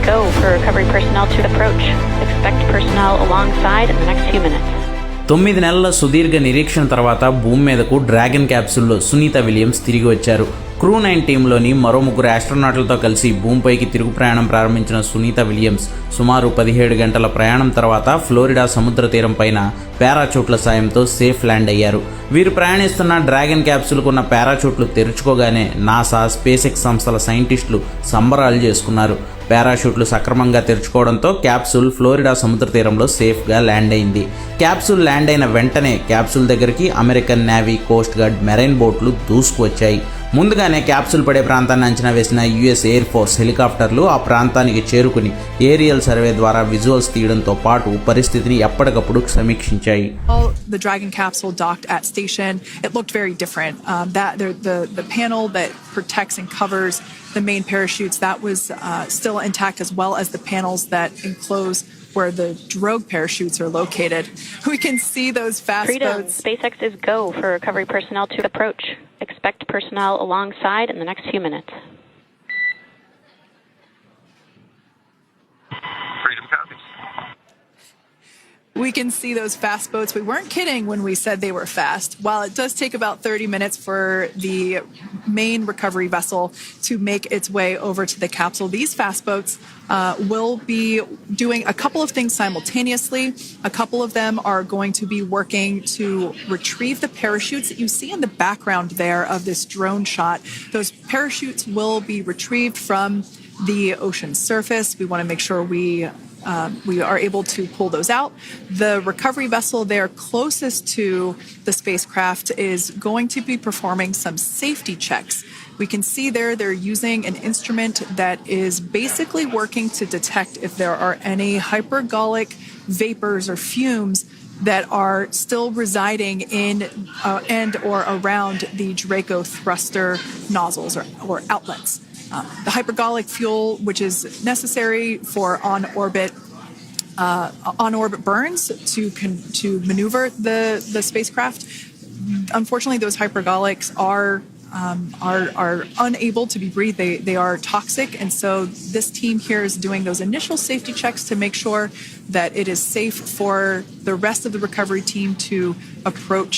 go for recovery personnel to approach. Expect personnel alongside in the next few minutes. 9 నెలల సుదీర్ఘ నిరీక్షణ తర్వాత భూమి మీదకు డ్రాగన్ క్యాప్సూల్లో సునీత విలియమ్స్ తిరిగి వచ్చారు. క్రూ 9 టీంలోని మరో 3 ఆస్ట్రోనాట్లతో కలిసి భూమిపైకి తిరుగు ప్రయాణం ప్రారంభించిన సునీత విలియమ్స్ సుమారు 17 గంటల ప్రయాణం తర్వాత ఫ్లోరిడా సముద్ర తీరం పైన పారాచూట్ల సాయంతో సేఫ్ ల్యాండ్ అయ్యారు. వీరు ప్రయాణిస్తున్న డ్రాగన్ క్యాప్సూల్కున్న పారాచూట్లు తెరుచుకోగానే నాసా, స్పేస్ ఎక్స్ సంస్థల సైంటిస్టులు సంబరాలు చేసుకున్నారు. పారాషూట్లు సక్రమంగా తెరుచుకోవడంతో క్యాప్సూల్ ఫ్లోరిడా సముద్ర తీరంలో సేఫ్గా ల్యాండ్ అయింది. క్యాప్సూల్ ల్యాండ్ అయిన వెంటనే క్యాప్సూల్ దగ్గరికి American navy, coast guard, marine బోట్లు దూసుకువచ్చాయి. ముందుగానే క్యాప్సూల్ పడే ప్రాంతాన్ని అంచనా వేసిన యుఎస్ ఎయిర్ ఫోర్స్ హెలికాప్టర్లు ఆ ప్రాంతానికి చేరుకుని ఏరియల్ సర్వే ద్వారా విజువల్స్ తీయడంతో పాటు పరిస్థితిని ఎప్పటికప్పుడు సమీక్షించాయి. The Dragon capsule docked at station. It looked very different. The panel that protects and covers the main parachutes, that was still intact, as well as the panels that enclose where the drogue parachutes are located. We can see those fast Freedom. boats. SpaceX is go for recovery personnel to approach. Expect personnel alongside in the next few minutes. Freedom copies. We can see those fast boats. We weren't kidding when we said they were fast. While it does take about 30 minutes for the main recovery vessel to make its way over to the capsule, these fast boats will be doing a couple of things simultaneously. A couple of them are going to be working to retrieve the parachutes that you see in the background there of this drone shot. Those parachutes will be retrieved from the ocean surface. We want to make sure we are able to pull those out. The recovery vessel there closest to the spacecraft is going to be performing some safety checks. We can see there they're using an instrument that is basically working to detect if there are any hypergolic vapors or fumes that are still residing in and or around the Draco thruster nozzles or outlets. The hypergolic fuel, which is necessary for on-orbit burns to maneuver the spacecraft. Unfortunately, those hypergolics are unable to be breathed. They are toxic, and so this team here is doing those initial safety checks to make sure that it is safe for the rest of the recovery team to approach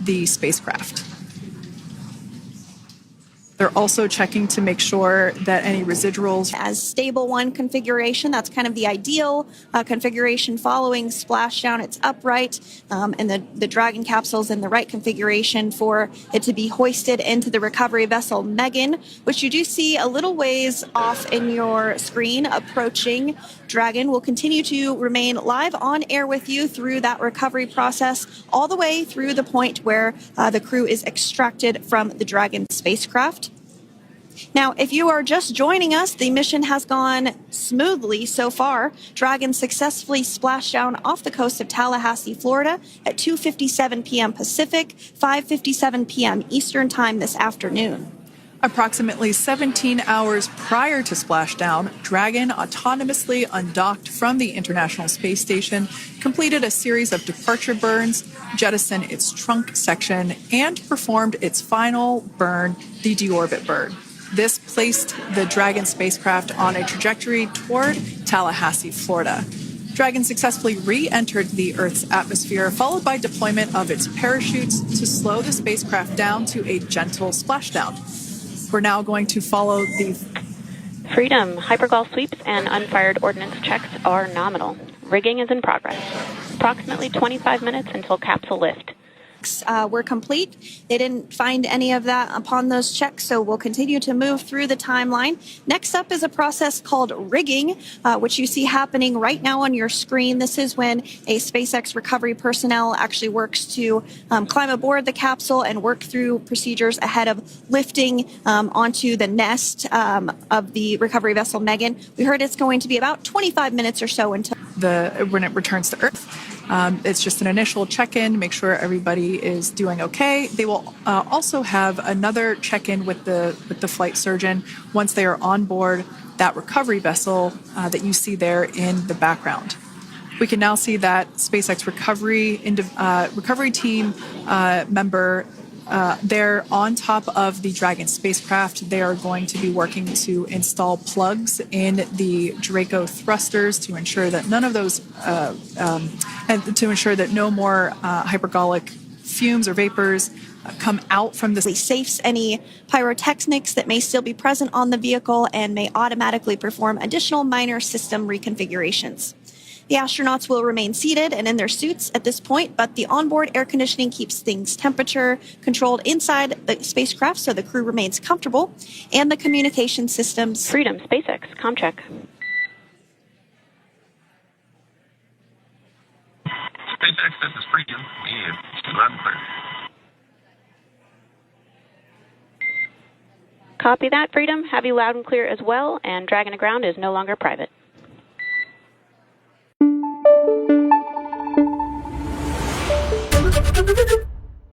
the spacecraft. They're also checking to make sure that any residuals. As stable one configuration, that's kind of the ideal configuration following splashdown. It's upright, and the Dragon capsule's in the right configuration for it to be hoisted into the recovery vessel Megan, which you do see a little ways off in your screen approaching. Dragon will continue to remain live on air with you through that recovery process, all the way through the point where the crew is extracted from the Dragon spacecraft. Now, if you are just joining us, the mission has gone smoothly so far. Dragon successfully splashed down off the coast of Tallahassee, Florida at 2:57 p.m. Pacific, 5:57 p.m. Eastern Time this afternoon. Approximately 17 hours prior to splashdown, Dragon autonomously undocked from the International Space Station, completed a series of departure burns, jettisoned its trunk section, and performed its final burn, the deorbit burn. This placed the Dragon spacecraft on a trajectory toward Tallahassee, Florida. Dragon successfully re-entered the Earth's atmosphere, followed by deployment of its parachutes to slow the spacecraft down to a gentle splashdown. We're now going to follow the Freedom. Hypergol sweeps and unfired ordnance checks are nominal. Rigging is in progress. Approximately 25 minutes until capsule lift. Were complete. They didn't find any of that upon those checks, so we'll continue to move through the timeline. Next up is a process called rigging, which you see happening right now on your screen. This is when a SpaceX recovery personnel actually works to climb aboard the capsule and work through procedures ahead of lifting onto the nest of the recovery vessel Megan. We heard it's going to be about 25 minutes or so until when it returns to Earth. It's just an initial check-in, make sure everybody is doing okay. They will also have another check-in with the flight surgeon once they are on board that recovery vessel that you see there in the background. We can now see that SpaceX recovery team member They're on top of the Dragon spacecraft. They are going to be working to install plugs in the Draco thrusters to ensure that none of those, and to ensure that no more hypergolic fumes or vapors come out from the Safes any pyrotechnics that may still be present on the vehicle and may automatically perform additional minor system reconfigurations. The astronauts will remain seated and in their suits at this point, but the onboard air conditioning keeps things temperature controlled inside the spacecraft so the crew remains comfortable, and the communication systems. Freedom, SpaceX, ComCheck. SpaceX, this is Freedom. We loud and clear. Copy that, Freedom. Have you loud and clear as well, and Dragon to ground is no longer private.